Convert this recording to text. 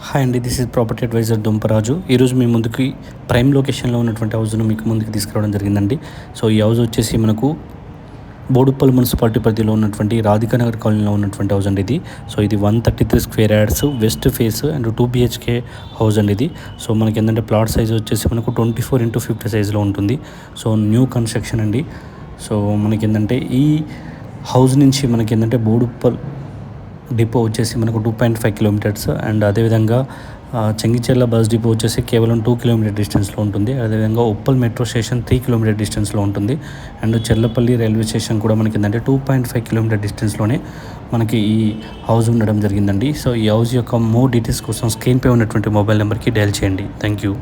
Hi అండి, this is property advisor Dumparaju. ఈరోజు మీ ముందుకి ప్రైమ్ లొకేషన్లో ఉన్నటువంటి హౌస్ను మీకు ముందుకు తీసుకురావడం జరిగిందండి. సో ఈ హౌస్ వచ్చేసి మనకు బోడుప్పల్ మున్సిపాలిటీ పరిధిలో ఉన్నటువంటి రాధికానగర్ కాలనీలో ఉన్నటువంటి హౌస్ అండి ఇది. సో ఇది 133 square yards west face and 2 BHK house అండి ఇది. సో మనకి ఏంటంటే ప్లాట్ సైజ్ వచ్చేసి మనకు 24x50 సైజులో ఉంటుంది. సో న్యూ కన్స్ట్రక్షన్ అండి. సో మనకి ఏంటంటే ఈ హౌస్ నుంచి మనకి ఏంటంటే బోడుప్పల్ డిపో వచ్చేసి మనకు 2.5 కిలోమీటర్స్ అండ్ అదేవిధంగా చెంగిచెర్ల బస్ డిపో వచ్చేసి కేవలం 2 కిలోమీటర్ డిస్టెన్స్లో ఉంటుంది. అదేవిధంగా ఉప్పల్ మెట్రో స్టేషన్ 3 కిలోమీటర్ డిస్టెన్స్లో ఉంటుంది. అండ్ చెర్లపల్లి రైల్వే స్టేషన్ కూడా మనకి ఏంటంటే 2.5 కిలోమీటర్ డిస్టెన్స్లోనే మనకి ఈ హౌస్ ఉండడం జరిగిందండి. సో ఈ హౌస్ యొక్క మోర్ డీటెయిల్స్ కోసం స్క్రీన్పై ఉన్నటువంటి మొబైల్ నెంబర్కి డయల్ చేయండి. Thank you.